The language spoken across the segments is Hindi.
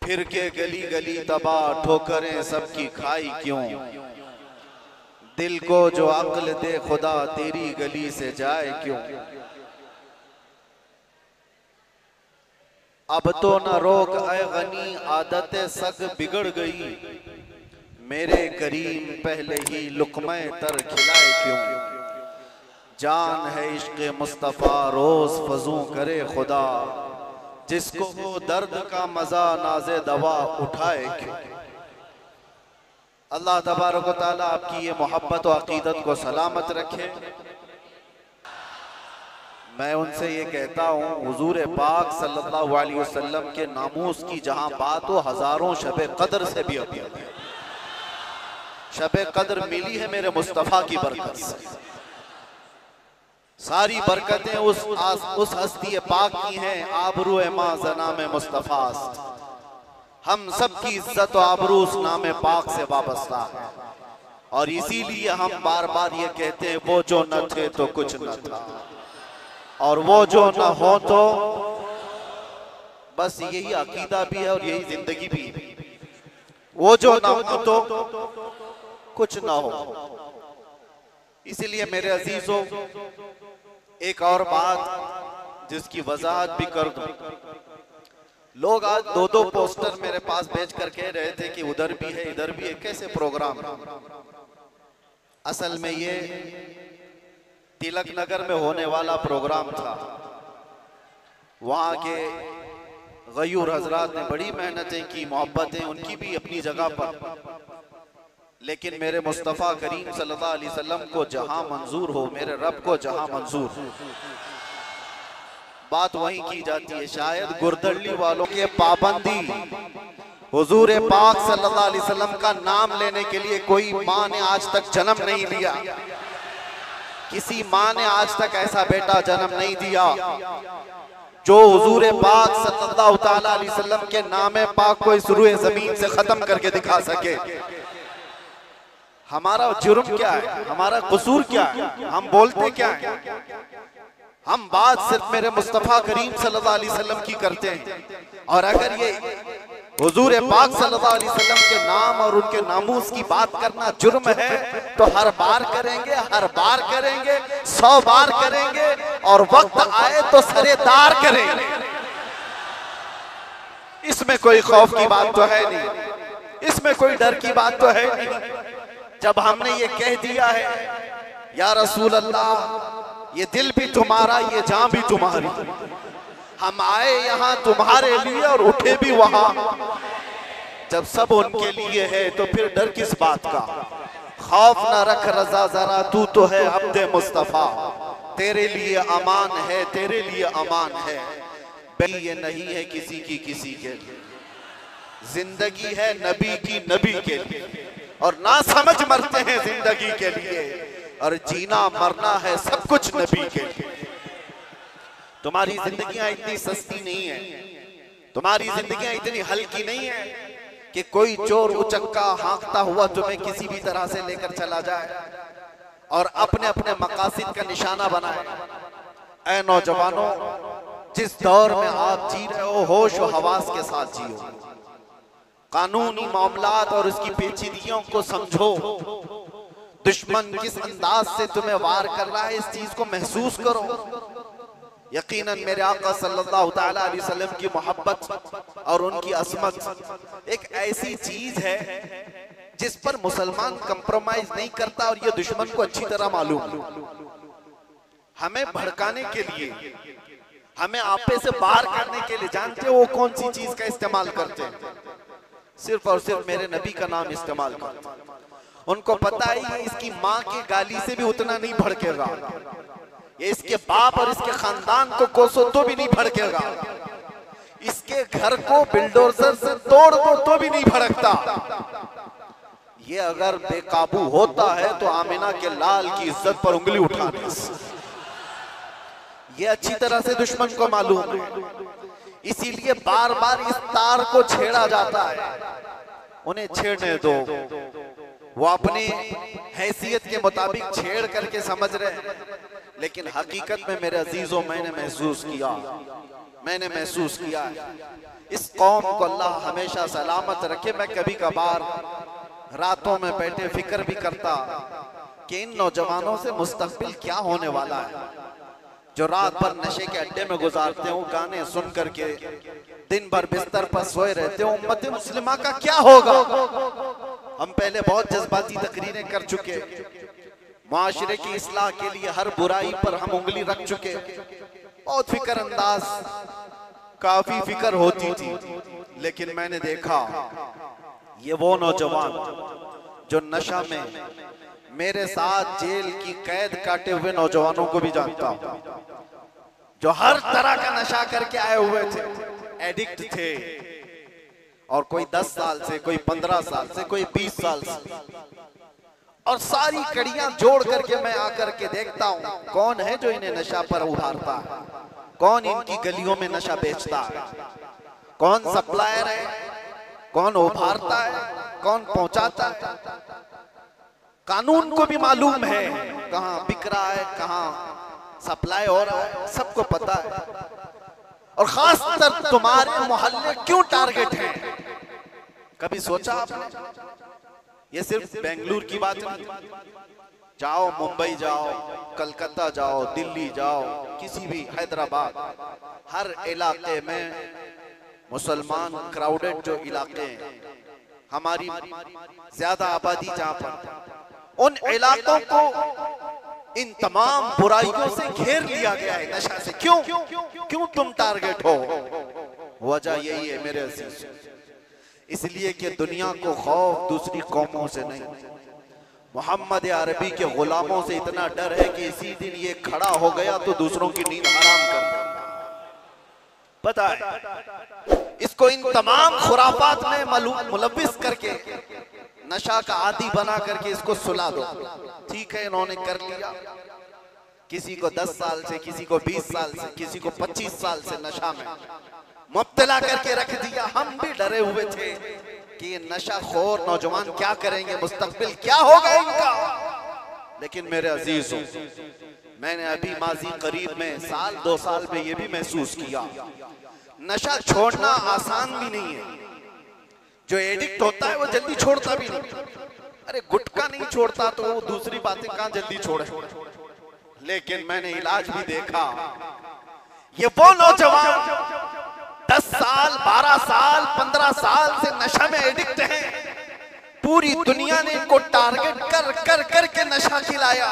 फिर के गली गली तबाह ठोकरें सबकी खाई क्यों। दिल को जो अक्ल दे खुदा तेरी गली से जाए क्यों। अब तो न रोक ऐ गनी आदत सग बिगड़ गई। मेरे करीम पहले ही लुक़्मे तर खिलाए क्यों। जान है इश्क़ मुस्तफ़ा रोज़ फजू करे खुदा। जिसको वो दर्द का मजा नाज़े दवा उठाए क्यों। अल्लाह तबारक व तआला आपकी ये मोहब्बत और अकीदत को सलामत रखे। मैं उनसे ये कहता हूँ हुजूर पाक सल्लल्लाहु अलैहि वसल्लम के नामूस की जहाँ बात हो हजारों शबे कद्र से भी अभी शबे कद्र मिली है मेरे मुस्तफ़ा की बरकत से। सारी बरकतें उस हस्ती पाक की हैं। आबरू मां जनाम मुस्तफ़ा हम सब की इज्जत और आबरू उस नाम पाक से वाबस्ता है। और इसीलिए हम बार बार ये कहते हैं वो जो न थे तो कुछ न था और वो जो न हो तो बस यही अकीदा भी है और यही जिंदगी भी है। वो जो न हो तो कुछ ना हो। इसीलिए मेरे अजीजों एक और बात जिसकी वजाहत भी कर दूं। लोग आज दो दो पोस्टर मेरे पास भेज कर कह रहे थे कि उधर भी है इधर भी है। कैसे प्रोग्राम। असल में ये तिलक नगर में होने वाला प्रोग्राम था। वहां के गयूर हजरात ने बड़ी मेहनतें की, मोहब्बतें उनकी भी अपनी जगह पर। लेकिन मेरे मुस्तफ़ा करीम सल्लल्लाहु अलैहि वसल्लम को जहां मंजूर हो, मेरे रब को जहां मंजूर हो, बात वहीं की जाती है। शायद गुरदल्ली वालों के पाबंदी हुजूर पाक सल्लल्लाहु अलैहि वसल्लम का नाम लेने के लिए कोई माँ ने आज तक जन्म नहीं लिया। किसी माँ ने आज तक ऐसा बेटा जन्म नहीं दिया जो हुजूर पाक सल्लल्लाहु ताला अलैहि वसल्लम के नाम पाक को इस रूए जमीन से खत्म करके दिखा सके। हमारा जुर्म क्या है, हमारा कसूर क्या है, हम बोलते क्या है। हम बात सिर्फ मेरे मुस्तफ़ा करीम सल्लल्लाहु अलैहि वसल्लम की करते हैं। और अगर ये हुजूर पाक सल्लल्लाहु अलैहि वसल्लम के नाम और उनके नामूस की बात करना जुर्म है तो हर बार करेंगे, हर बार करेंगे, 100 बार करेंगे और वक्त आए तो सरेदार करेंगे। इसमें कोई खौफ की बात तो है नहीं, इसमें कोई डर की बात तो है नहीं। जब हमने ये कह दिया है या रसूल अल्लाह ये दिल भी तुम्हारा ये जान भी तुम्हारी, हम आए यहाँ तुम्हारे लिए और उठे भी वहां। जब सब उनके लिए है तो फिर डर किस बात का। खौफ ना रख रजा जरा तू तो है अब्दे मुस्तफा। तेरे लिए अमान है, तेरे लिए अमान है। ये नहीं है किसी की किसी के लिए। जिंदगी है नबी की नबी के लिए और ना समझ मरते हैं जिंदगी के लिए और जीना मरना है सब कुछ नबी के लिए। तुम्हारी जिंदगियां इतनी सस्ती नहीं है, तुम्हारी जिंदगियां इतनी हल्की नहीं है कि कोई चोर उचक्का हाँकता हुआ तुम्हें किसी भी तरह से लेकर चला जाए और अपने अपने मकासद का निशाना बनाए। ऐ नौजवानों, जिस दौर में आप जी रहे हो होश और हवास के साथ जियो। कानूनी मामलात और उसकी पेचीदगियों को समझो। दुश्मन किस अंदाज से तुम्हें वार कर रहा है इस चीज को महसूस करो। यकीनन मेरे आका सल्लल्लाहु ताला अलैहि वसल्लम की मोहब्बत और उनकी असमत एक ऐसी चीज है जिस पर मुसलमान कंप्रोमाइज नहीं करता और ये दुश्मन को अच्छी तरह मालूम। हमें भड़काने के लिए, हमें आपे से बाहर करने के लिए जानते हो वो कौन सी चीज का इस्तेमाल करते हैं। सिर्फ और सिर्फ मेरे नबी का नाम इस्तेमाल करते हैं। उनको पता है इसकी माँ की गाली से भी उतना नहीं भड़केगा, ये इसके बाप और इसके खानदान को कोसो तो भी नहीं भड़केगा, इसके घर को बिल्डोजर से तोड़ दो तो भी नहीं भड़कता। ये अगर बेकाबू होता है तो आमिना के लाल की इज्जत पर उंगली उठा दे। ये अच्छी तरह से दुश्मन को मालूम है। इसीलिए बार बार इस तार को छेड़ा जाता है। उन्हें छेड़ने दो, वो अपनी हैसियत के मुताबिक छेड़ करके समझ रहे हैं। लेकिन हकीकत में मेरे अजीजों मैंने महसूस किया इस कौम को अल्लाह हमेशा सलामत रखे। मैं कभी कभार रातों में बैठे फिक्र भी करता कि इन नौजवानों से मुस्तकबिल क्या होने वाला है, जो रात भर नशे के अड्डे में गुजारते हो, गाने सुन करके दिन भर बिस्तर पर सोए रहते हो। उम्मत मुस्लिमा का क्या होगा? हम पहले बहुत जज्बाती तकरीरें कर चुके, माशरे की इस्लाह के लिए हर बुराई पर हम उंगली रख चुके, बहुत फिक्र अंदाज, काफी फिक्र होती थी। लेकिन मैंने देखा ये वो नौजवान जो नशा में मेरे साथ जेल की कैद काटे हुए नौजवानों को भी जानता हूं, जो हर तरह का नशा करके आए हुए थे, एडिक्ट थे, और कोई 10 साल से, कोई 15 साल से, कोई 20 साल से, और सारी कड़ियां जोड़ करके मैं आकर के देखता हूं कौन है जो इन्हें नशा पर उभारता है, कौन इनकी गलियों में नशा बेचता है, कौन सप्लायर है, कौन उभारता है, कौन पहुंचाता है। कानून को भी मालूम है कहां बिक रहा है, कहां सप्लाई हो रहा है, सबको पता है। और खासकर तुम्हारे मोहल्ले क्यों टारगेट है? कभी सोचा आपने? ये सिर्फ बेंगलुरु की बात नहीं, जाओ मुंबई जाओ, कलकत्ता जाओ, दिल्ली जाओ, किसी भी, हैदराबाद, हर इलाके में मुसलमान क्राउडेड जो इलाके हैं, हमारी ज्यादा आबादी जहां पर, उन इलाकों को इन तमाम बुराइयों से घेर लिया गया है, नशा से। क्यों तुम टारगेट हो? वजह यही है मेरे अजीज, इसलिए कि दुनिया को खौफ दूसरी कौमों से नहीं, मोहम्मद अरबी के गुलामों से इतना डर है कि इसी दिन ये खड़ा हो गया तो दूसरों की नींद हराम कर दिया। पता है इसको इन तमाम खुराफात में मुलव्विस करके, नशा का आदी बना करके इसको सुला दो। ठीक है, इन्होंने कर लिया, किसी को 10 साल से, किसी को 20 साल से, किसी को 25 साल से नशा में मुब्तला करके रख दिया। हम भी डरे हुए थे कि ये नशा खोर नौजवान क्या करेंगे, मुस्तकबिल क्या होगा इनका। लेकिन मेरे अजीजों, मैंने अभी माजी करीब में, साल 2 साल में ये भी महसूस किया, नशा छोड़ना आसान भी नहीं है। जो एडिक्ट होता है वो जल्दी छोड़ता भी नहीं। अरे गुटखा नहीं छोड़ता तो वो दूसरी बातें कहां जल्दी छोड़े। लेकिन मैंने इलाज भी देखा, ये वो नौजवान 10 साल, 12 साल, 15 साल से नशा में एडिक्ट हैं। पूरी दुनिया ने इनको टारगेट कर कर करके नशा खिलाया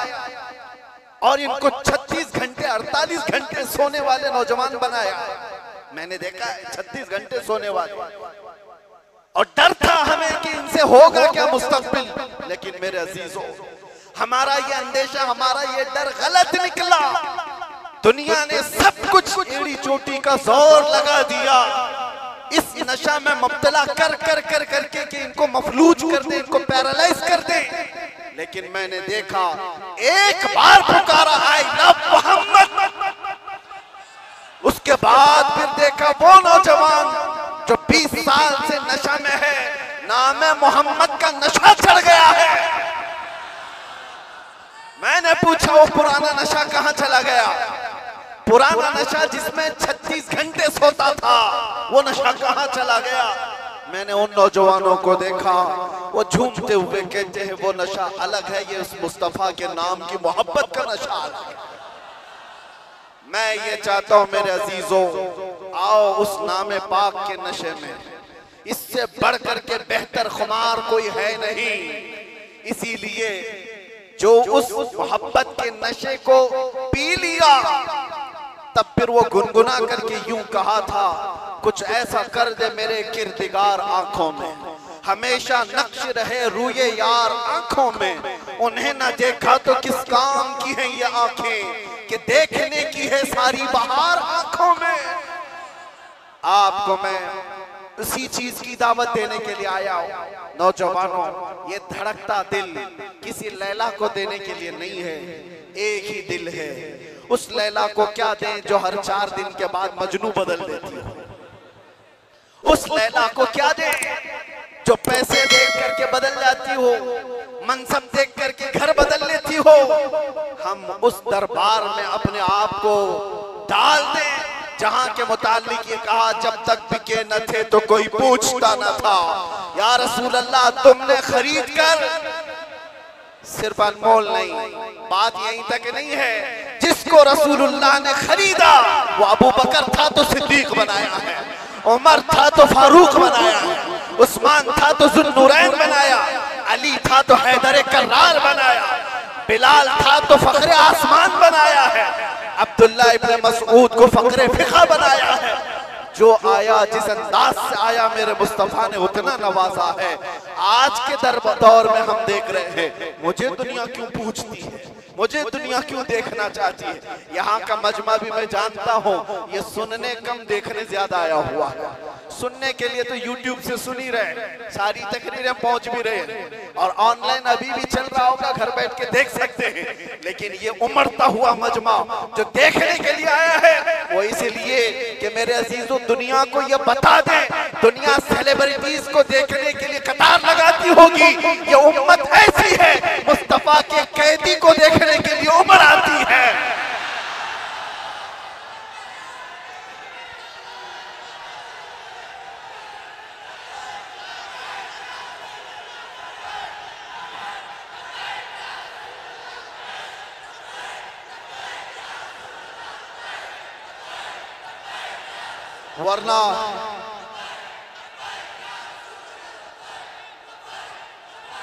और इनको 36 घंटे 48 घंटे सोने वाले नौजवान बनाया। मैंने देखा है 36 घंटे सोने वाले, और डर था हमें कि इनसे होगा क्या मुस्तकबिल। लेकिन मेरे अजीजों, हमारा ये अंदेशा, हमारा ये डर गलत निकला। दुनिया ने सब कुछ एड़ी चोटी का जोर लगा दिया इस नशा में मुब्तला कर कर कर करके कि इनको मफलूज कर दे, इनको पैरालाइज कर दे। लेकिन मैंने देखा, एक बार पुकारा आई लव मोहम्मद, उसके बाद फिर देखा वो नौजवान जो 20 साल से नशा में है, नाम मोहम्मद का नशा चढ़ गया है। मैंने पूछा वो पुराना नशा कहां चला गया? पुराना नशा जिसमें 36 घंटे सोता था, वो नशा कहां चला गया? मैंने उन नौजवानों को देखा, वो झूमते हुए कहते हैं वो नशा अलग है, ये उस मुस्तफा के नाम की मोहब्बत का नशा अलग है। मैं ये चाहता हूं मेरे अजीजों, आओ उस नाम पाक के नशे में, इससे बढ़कर के बेहतर खुमार कोई है नहीं। इसीलिए जो उस मोहब्बत के नशे को पी लिया, तब फिर वो गुनगुना करके यूं कहा था, कुछ ऐसा कर दे मेरे किरदिगार आंखों में, हमेशा नक्श रहे रूये यार आंखों में। उन्हें न देखा तो किस काम की है ये आंखें, कि देखने की है सारी बहार आंखों में। आपको मैं उसी चीज की दावत देने के लिए आया हूं। नौजवानों, ये धड़कता दिल किसी लैला को देने के लिए नहीं है, एक ही दिल है। उस लैला को क्या दें जो हर 4 दिन के बाद मजनू बदल देती हो? उस लैला को क्या दें जो पैसे देख करके बदल जाती हो, मनसब देख करके घर बदल लेती हो? हम उस दरबार में अपने आप को डाल दें जहां के मुतालिक ये कहा जब तक बिके न थे तो कोई पूछता न था। या रसूल अल्लाह, तुमने खरीद कर, सिर्फ अनमोल नहीं, बात यहीं तक नहीं है, जिसको रसूलुल्लाह ने खरीदा वो अबू बकर था तो सिद्दीक बनाया है, उमर था तो फारूक बनाया है, उस्मान था तो जुन्नूरैन बनाया, अली था तो हैदर कर्रार बनाया, बिलाल था तो फखरे आसमान बनाया है, अब्दुल्ला इब्न मसऊद को फखरे फिक़ा बनाया है। जो आया जिस अंदाज से आया मेरे मुस्तफा ने उतना नवाजा है। आज के दौर में हम देख रहे हैं, मुझे दुनिया क्यों पूछती है, मुझे दुनिया क्यों देखना चाहती है। यहाँ का मजमा भी मैं जानता हूँ, ये सुनने कम देखने ज्यादा आया हुआ है। सुनने के लिए तो यूट्यूब से सुन ही रहे, सारी तकरीरें पहुंच भी रहे और ऑनलाइन अभी भी चल रहा होगा, घर बैठ के देख सकते हैं। लेकिन ये उमड़ता हुआ मजमा जो देखने के लिए आया है वो इसलिए कि मेरे अजीजों, दुनिया को ये बता दें, दुनिया सेलिब्रिटीज को देखने के लिए कतार लगाती होगी, ये उम्मत ऐसी है मुस्तफा के कैदी को देखने के लिए उमड़ आती है। वरना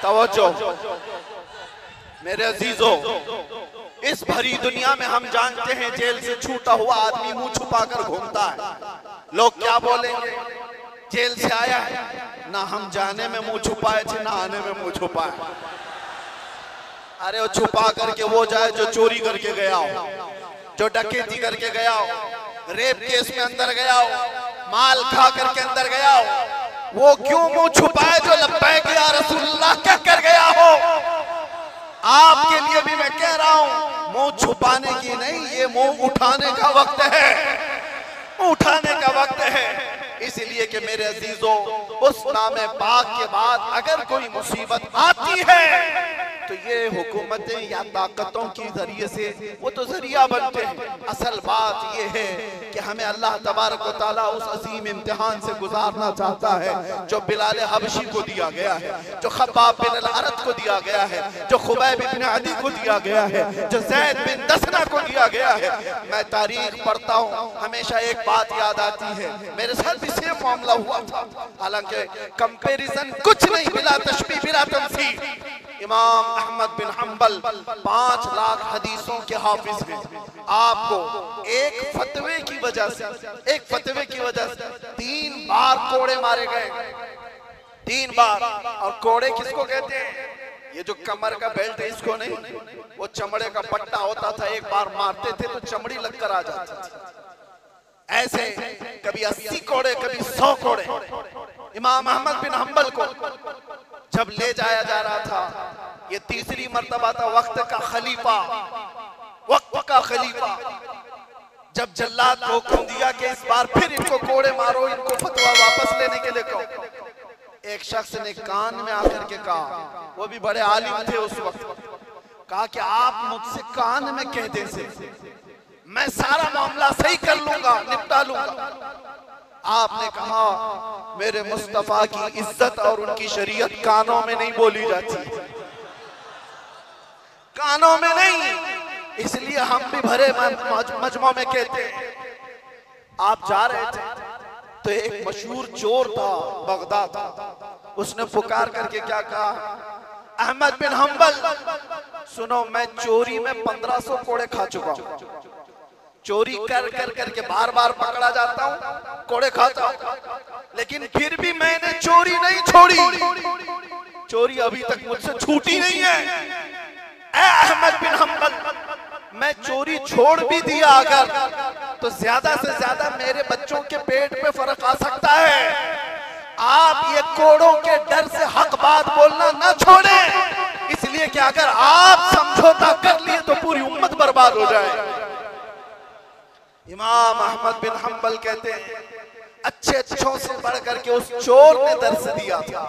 तवज्जो मेरे अजीजों, इस भरी दुनिया में हम जानते हैं जेल से छूटा हुआ आदमी मुंह छुपाकर घूमता है। लोग क्या बोलेंगे, जेल से आया है, ना हम जाने में मुंह छुपाए थे ना आने में मुंह छुपाए। अरे वो छुपा करके वो जाए जो चोरी करके गया हो, जो डकैती करके गया हो, रेप केस में अंदर गया हो, माल खा करके अंदर गया हो, वो क्यों मुंह छुपाए जो लब्बैक या रसूलुल्लाह कह कर गया हो। आपके लिए भी मैं कह रहा हूं, मुंह छुपाने की नहीं, ये मुंह उठाने का वक्त है, उठाने का वक्त है। इसलिए कि मेरे अजीजों, उस नामे पाक के बाद अगर कोई मुसीबत आती है तो ये हुकूमतें या ताकतों की जरिए से वो तो जरिया बनते हैं। असल बात ये है कि हमें अल्लाह तबारक व तआला उस अजीम इम्तिहान से गुजारना चाहता है जो बिलाल हबशी को दिया गया है, जो खब्बाब बिन अल-अरत को दिया गया है, जो खुबैब बिन अदी को दिया गया है, जो ज़ैद बिन दसना को दिया गया है। मैं तारीख पढ़ता हूँ, हमेशा एक बात याद आती है, मेरे साथ भी सेम मामला हुआ था। हालांकि कंपैरिजन कुछ नहीं, बिला तशबीह बिला तमसील। इमाम अहमद बिन हम्बल 5 लाख हदीसों के हाफिज हैं। आपको एक फतवे की वजह से 3 बार कोड़े मारे गए, 3 बार। और कोड़े किसको कहते हैं? ये जो कमर का बेल्ट है इसको नहीं, वो चमड़े का पट्टा होता था, एक बार मारते थे तो चमड़ी लगकर आ जाती थी। ऐसे कभी 80 कोड़े, कभी 100 कोड़े। इमाम अहमद बिन हम्बल को जब ले जाया जा रहा था, ये तीसरी मर्तबा था, वक्त का खलीफा जब जल्लाद को हुक्म दिया कि इस बार फिर इनको कोड़े मारो, इनको फतवा वापस लेने के लिए कहो। एक शख्स ने कान में आकर के कहा, वो भी बड़े आलिम थे उस वक्त, कहा कि आप मुझसे कान में कह दें से मैं सारा मामला सही कर लूंगा, निपटा लूंगा। आपने कहा मेरे मुस्तफा की इज्जत और उनकी शरीयत कानों में नहीं बोली जाती, कानों में नहीं। इसलिए हम भी भरे मजमों में कहते हैं। आप जा रहे थे तो एक मशहूर चोर था बगदाद, उसने पुकार करके क्या कहा, अहमद बिन हम्बल सुनो, मैं चोरी में 1500 कोड़े खा चुका हूं, चोरी कर कर करके बार बार पकड़ा जाता हूं, कोड़े खाता हूं, लेकिन फिर भी मैंने चोरी नहीं छोड़ी, चोरी अभी तक मुझसे छूटी नहीं है। ऐ अहमद बिन हम्बल, मैं चोरी छोड़ भी दिया अगर, तो ज्यादा से ज्यादा मेरे बच्चों के पेट पे फर्क आ सकता है। आप ये कोड़ों के डर से हक बात बोलना न छोड़ें, इसलिए कि अगर आप समझौता कर लिए तो पूरी उम्मत बर्बाद हो जाए। इमाम अहमद बिन हम्बल कहते हैं, अच्छों से बढ़ करके उस चोर ने दर्स दिया था,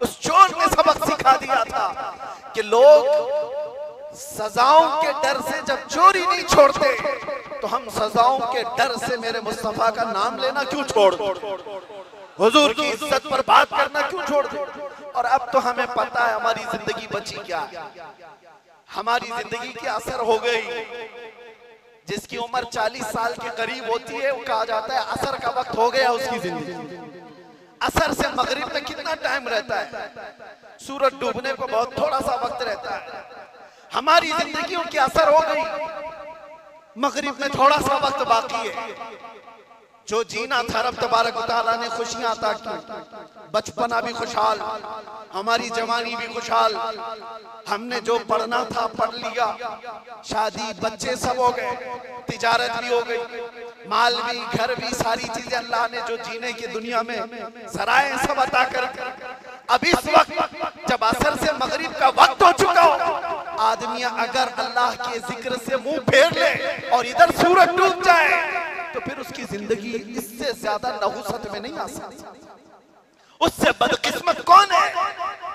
उस चोर ने सबक सिखा दिया था कि लोग सजाओं के डर से जब चोरी नहीं छोड़ते तो हम सजाओं के डर से मेरे मुस्तफा का नाम लेना क्यों छोड़ दो, हुजूर की इज्जत पर बात करना क्यों छोड़ दो। और अब तो हमें पता है हमारी जिंदगी बची क्या है, हमारी जिंदगी की असर हो गई। जिसकी उम्र 40 साल के करीब होती है वो कहा जाता है असर का वक्त हो गया उसकी जिंदगी। असर से मगरिब में कितना टाइम रहता है, सूरज डूबने को बहुत थोड़ा सा वक्त रहता है। हमारी जिंदगियों की असर हो गई, मगरिब में थोड़ा सा वक्त बाकी है। जो जीना था रब तबारक व तआला ने खुशियां अता की, बचपना भी खुशहाल, हमारी जवानी भी खुशहाल, हमने जो पढ़ना था पढ़ लिया, शादी बच्चे सब हो गए, तिजारत भी हो गई, माल भी घर भी, सारी चीजें अल्लाह ने जो जीने की दुनिया में सराय सब अता कर। अब इस वक्त जब असर से मगरिब का वक्त हो चुका हो, आदमी अगर अल्लाह के जिक्र से मुंह फेर ले और इधर सूरज डूब जाए तो फिर उसकी जिंदगी इससे ज्यादा नहुसत में नहीं आ सकती। उससे बदकिस्मत कौन है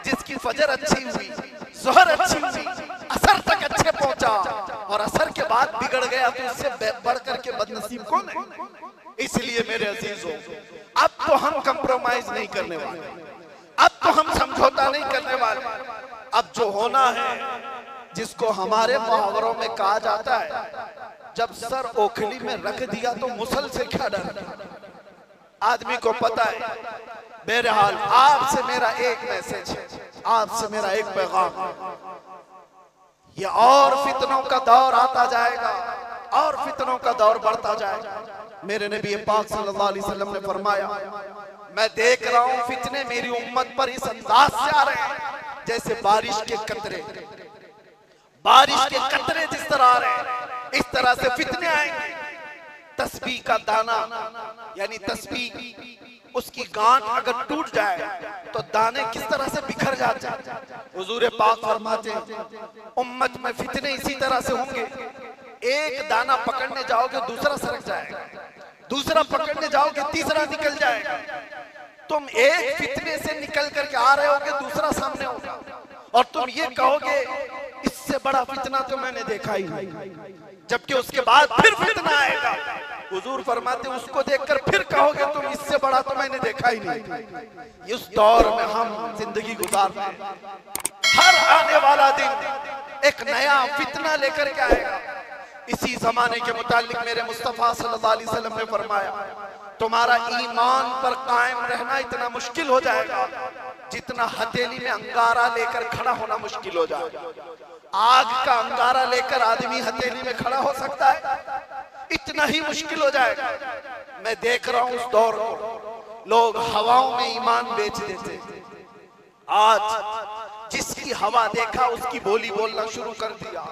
जिसकी फजर अच्छी हुई, ज़ोहर अच्छी हुई, असर तक अच्छे पहुंचा और असर के बाद बिगड़ गया, तो उससे बढ़ करके बदनसीब कौन है। इसलिए मेरे अजीजों, अब तो हम कंप्रोमाइज नहीं करने वाले, अब तो हम समझौता नहीं करने वाले। अब जो होना है, जिसको हमारे मुहावरों में कहा जाता है, जब सर ओखली में रख दिया तो मुसल से क्या डर। आदमी को पता है। बहरहाल आपसे मेरा एक मैसेज है, आपसे मेरा एक पैगाम, ये और फितनों का दौर आता जाएगा और फितनों का दौर बढ़ता जाएगा। मेरे नबी पाक सल्लल्लाहु अलैहि वसल्लम ने फरमाया, मैं देख रहा हूं फितने मेरी उम्मत पर इस अंदाज से आ रहे हैं जैसे बारिश के कतरे, बारिश के कतरे जिस तरह आ रहे हैं इस तरह से फितने आएंगे। तस्बीह का दाना यानी तस्बीह उसकी गांठ अगर टूट जाए तो दाने किस तरह से बिखर जाते हैं। हुजूर पाक फरमाते हैं उम्मत में फितने इसी तरह से होंगे, एक दाना पकड़ने जाओगे दूसरा सरक जाएगा, दूसरा पकड़ने जाओगे तीसरा निकल जाएगा। तुम एक फितने से निकल करके आ रहे होगे, दूसरा सामने होगा और तुम ये कहोगे इससे बड़ा फितना तो मैंने देखा ही नहीं, जबकि उसके बाद फिर फितना आएगा। हुजूर फरमाते उसको देखकर फिर कहोगे तुम इससे बड़ा तो मैंने देखा ही नहीं। इस दौर में हम जिंदगी गुजार रहे हैं। हर आने वाला दिन एक नया फितना लेकर के आएगा। इसी जमाने के मुतालिक मेरे मुस्तफा सल्लल्लाहु अलैहि वसल्लम ने फरमाया, तुम्हारा ईमान पर कायम रहना इतना मुश्किल हो जाएगा जितना हथेली में अंगारा लेकर खड़ा होना मुश्किल हो जाएगा। आग का अंगारा लेकर आदमी हथेली में खड़ा हो सकता है, इतना ही मुश्किल हो जाएगा। मैं देख रहा हूं उस दौर को, लोग हवाओं में ईमान बेच देते। आज जिसकी हवा देखा उसकी बोली बोलना शुरू कर दिया।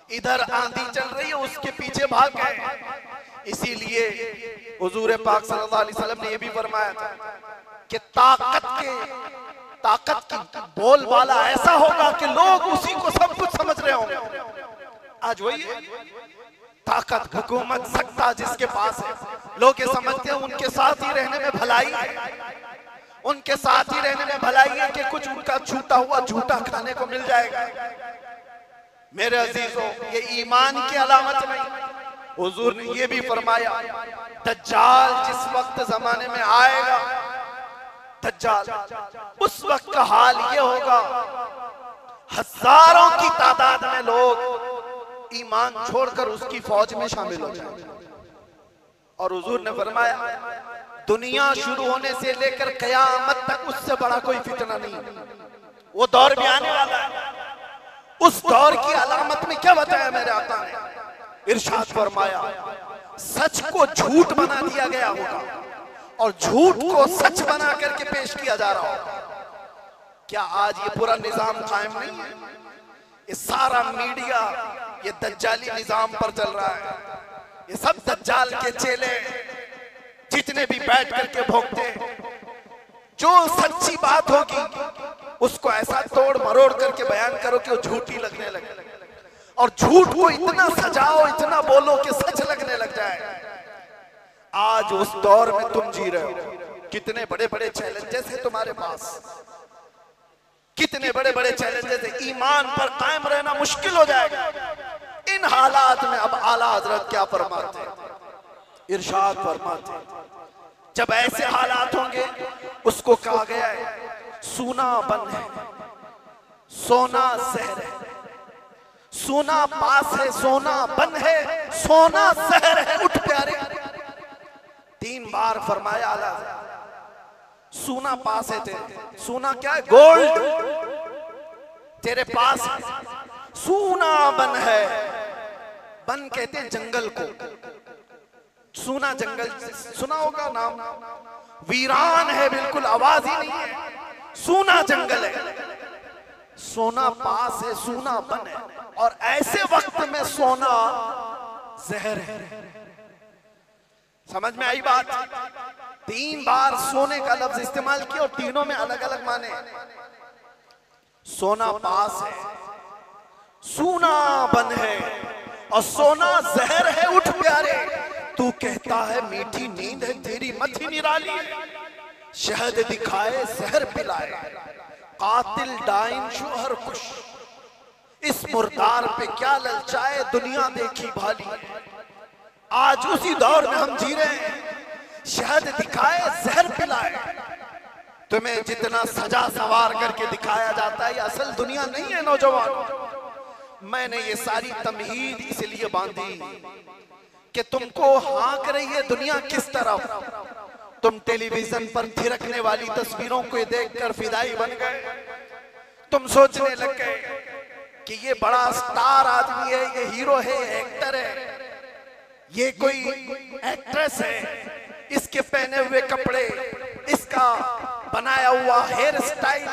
इधर आंधी चल रही है उसके पीछे भाग गए। इसीलिए हुजूर पाक सल्लल्लाहु अलैहि वसल्लम ने यह भी फरमाया था कि ताकत की बोलबाला ऐसा होगा कि लोग उसी को सब कुछ समझ रहे होंगे। आज वही है ताकत, हुकूमत, सत्ता जिसके पास है, लोग ये समझते हैं उनके साथ ही रहने में भलाई है, उनके साथ ही रहने में भलाई है कि कुछ उनका छूटा हुआ झूठा खाने को मिल जाएगा। मेरे अजीजों, ये ईमान की अलामत नहीं। हुजूर ने ये भी फरमाया, दज्जाल जिस वक्त जमाने में आएगा, दज्जाल उस वक्त का हाल ये होगा, हजारों की तादाद में लोग ईमान छोड़कर उसकी फौज में शामिल हो जाएंगे। और हुजूर ने फरमाया, दुनिया शुरू होने से लेकर कयामत तक उससे बड़ा कोई फितना नहीं। वो दौर भी आने वाला है। उस दौर की अलामत में क्या बताया मेरे आका ने? इरशाद फरमाया, सच को झूठ बना दिया गया होगा और झूठ को सच बना करके पेश किया जा रहा होगा। क्या आज ये पूरा निजाम कायम नहीं है? ये सारा मीडिया ये दज्जाली निजाम पर चल रहा है। ये सब दज्जाल के चेले जितने भी बैठ करके भोगते, जो सच्ची बात होगी उसको ऐसा तोड़ मरोड़ करके बयान करो कि वो झूठी लगने लगे, और झूठ को इतना सजाओ, इतना बोलो कि सच लगने लग जाए। आज उस दौर में तुम जी रहे हो। कितने बड़े बड़े चैलेंजेस हैं तुम्हारे पास, कितने बड़े बड़े चैलेंजेस है, ईमान पर कायम रहना मुश्किल हो जाएगा। इन हालात में अब आला हजरत क्या फरमाते, इरशाद फरमाते, जब ऐसे हालात होंगे उसको कहा गया है सूना बन है, सोना सहर है, सोना पास है, सोना बन है, सोना सहर है, उठ प्यारे। 3 बार फरमाया आला, सोना पास है तेरे, सोना क्या है, गोल्ड तेरे पास है, सोना बन है, बन कहते हैं जंगल को, सोना जंगल सुना होगा नाम, वीरान है, बिल्कुल आवाज ही नहीं है, सोना जंगल है, सोना पास है, सोना बन है, और ऐसे वक्त में सोना जहर है। समझ में आई बात? 3 बार सोने का लफ्ज इस्तेमाल किया और तीनों में अलग अलग माने। सोना पास है, सोना बन है, और सोना जहर है, उठ प्यारे। तू कहता है मीठी नींद है तेरी मथी निराली है, शहद दिखाए जहर पिलाए, कातिल डाइन शोहर खुश, इस मुर्दार पे क्या ललचाए, दुनिया देखी भाली। आज उसी दौर में हम जी रहे हैं, शहद दिखाए जहर पिलाए। तुम्हें जितना सजा सवार करके दिखाया जाता है, ये असल दुनिया नहीं है नौजवान। मैंने ये सारी तमहीद इसलिए बांधी कि तुमको हाँक रही है दुनिया किस तरफ। तुम टेलीविजन पर थिरकने वाली तस्वीरों को देखकर फिदाई बन गए। तुम सोचने लग गए कि ये बड़ा स्टार आदमी है, ये हीरो है, एक्टर है, ये कोई एक्ट्रेस है, इसके पहने हुए कपड़े, इसका बनाया हुआ हेयर स्टाइल,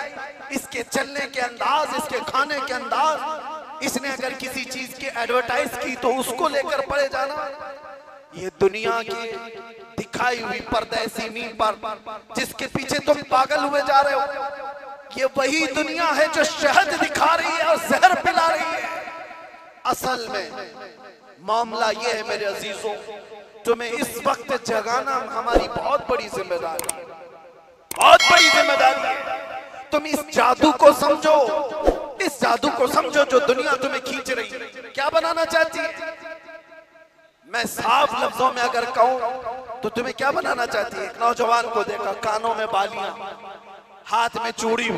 इसके चलने के अंदाज, इसके खाने के अंदाज, इसने अगर किसी चीज की एडवर्टाइज की तो उसको लेकर पड़े जाना। ये दुनिया की दिखाई हुई पर्दे सीनी पर जिसके पीछे तुम पागल हुए जा रहे हो, ये वही दुनिया है जो शहद दिखा रही है और जहर पिला रही है। असल में मामला ये है मेरे अजीजों, तुम्हें इस वक्त जगाना हमारी बहुत बड़ी जिम्मेदारी है, बहुत बड़ी जिम्मेदारी है। तुम इस जादू को समझो, इस जादू को समझो जो दुनिया तुम्हें खींच रही है, क्या बनाना चाहती है। मैं साफ लफ्जों में अगर कहूं तो तुम्हें क्या बनाना चाहती है। एक नौजवान को देखा, कानों में बालियां, हाथ में चूड़ी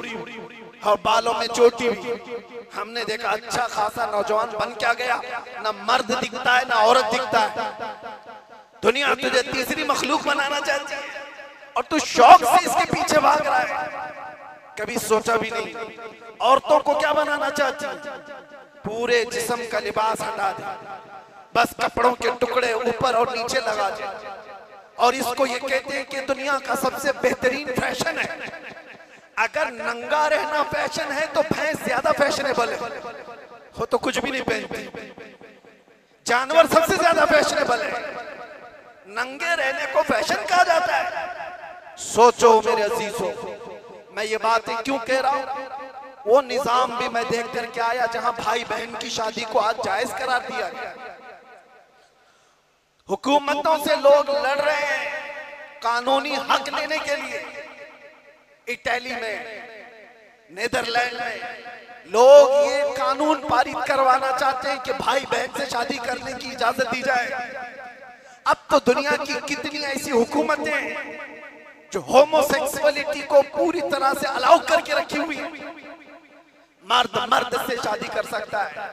और बालों में चोटी भी। हमने देखा अच्छा खासा नौजवान बन क्या गया, ना मर्द दिखता है ना औरत दिखता है। दुनिया तुझे तीसरी मखलूक बनाना चाहती है और तू शौक से इसके पीछे भाग रहा है। कभी सोचा भी नहीं औरतों को क्या बनाना चाहती है, पूरे जिस्म का लिबास हटा दे, बस कपड़ों के टुकड़े ऊपर और नीचे लगा दे, और इसको ये कहते हैं कि दुनिया का सबसे बेहतरीन फैशन है। अगर नंगा रहना फैशन है तो भैंस ज्यादा फैशनेबल है, हो तो कुछ भी नहीं पहनती। जानवर सबसे ज्यादा फैशनेबल है, नंगे रहने को फैशन कहा जाता है। सोचो मेरे अजीजों, मैं ये बातें क्यों कह रहा हूं, वो निजाम भी मैं देख करके आया जहां भाई बहन की शादी को आज जायज करार दिया गया। हुकूमतों से लोग लड़ रहे हैं कानूनी हक लेने के लिए। इटली में, नेदरलैंड में लोग ये कानून पारित करवाना चाहते हैं कि भाई बहन से शादी करने की इजाजत दी जाए। अब तो दुनिया की कितनी ऐसी हुकूमतें हैं जो होमोसेक्सुअलिटी को पूरी तरह से अलाउ करके रखी हुई है। मर्द मर्द से शादी कर सकता है,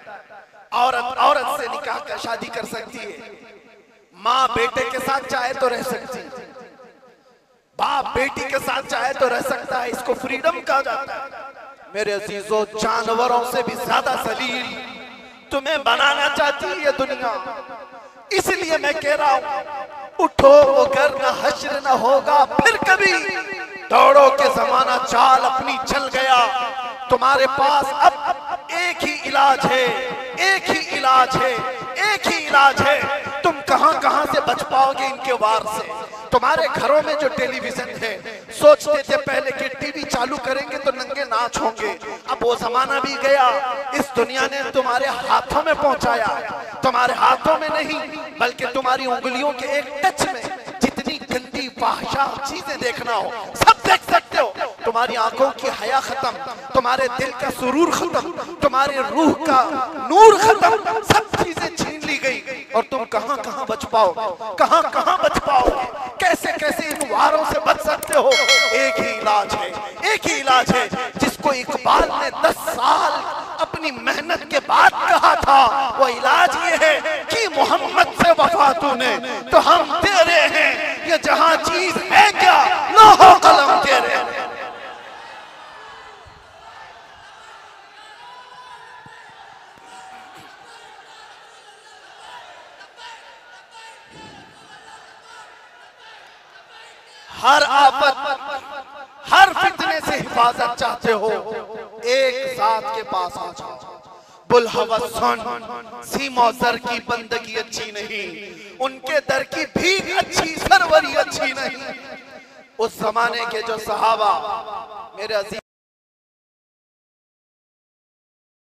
औरत औरत से निकाह कर शादी कर सकती है, माँ बेटे के साथ चाहे तो रह सकती है, बाप बेटी के साथ चाहे तो रह सकता है। इसको फ्रीडम कहा जाता है। मेरे अजीजों, जानवरों से भी ज्यादा सलील तुम्हें बनाना चाहती है ये दुनिया। इसलिए मैं कह रहा हूं, उठो वो घर न हश्र न होगा फिर कभी, दौड़ो के जमाना चाल अपनी चल गया। तुम्हारे पास अब एक ही इलाज है, एक ही इलाज है, एक ही इलाज है। तुम कहां कहां से बच पाओगे इनके वार से। तुम्हारे घरों में जो टेलीविजन है, सोचते थे पहले कि टीवी चालू करेंगे तो नंगे नाच होंगे, अब वो जमाना भी गया। इस दुनिया ने तुम्हारे हाथों में पहुंचाया, तुम्हारे हाथों में नहीं बल्कि तुम्हारी उंगलियों के एक टच में जितनी गंदी फाहिशा चीजें देखना हो सब देख सकते हो। तुम्हारी आंखों की हया खत्म, तुम्हारे दिल का सुरूर खत्म, तुम्हारे रूह का नूर खत्म, सब चीजें छीन ली गई और तुम कहां कहां बच पाओगे, कहां कहां बच पाओगे, कैसे कैसे इन वारों से बच सकते हो। एक ही इलाज है, एक ही इलाज है जिसको इकबाल ने 10 साल अपनी मेहनत के बाद कहा था। वो इलाज ये है कि मोहम्मद से वफा तूने तो हम तेरे हैं, ये जहां चीज है क्या लोहो कलम तेरे। हर आफत, हर फितने से हिफाजत चाहते हो, एक साथ के पास आ जाओ। बुलहवसन सीमा दर की बंदगी अच्छी नहीं, उनके दर की भीख अच्छी, सरवरी अच्छी नहीं। उस जमाने के जो सहाबा मेरे अजीज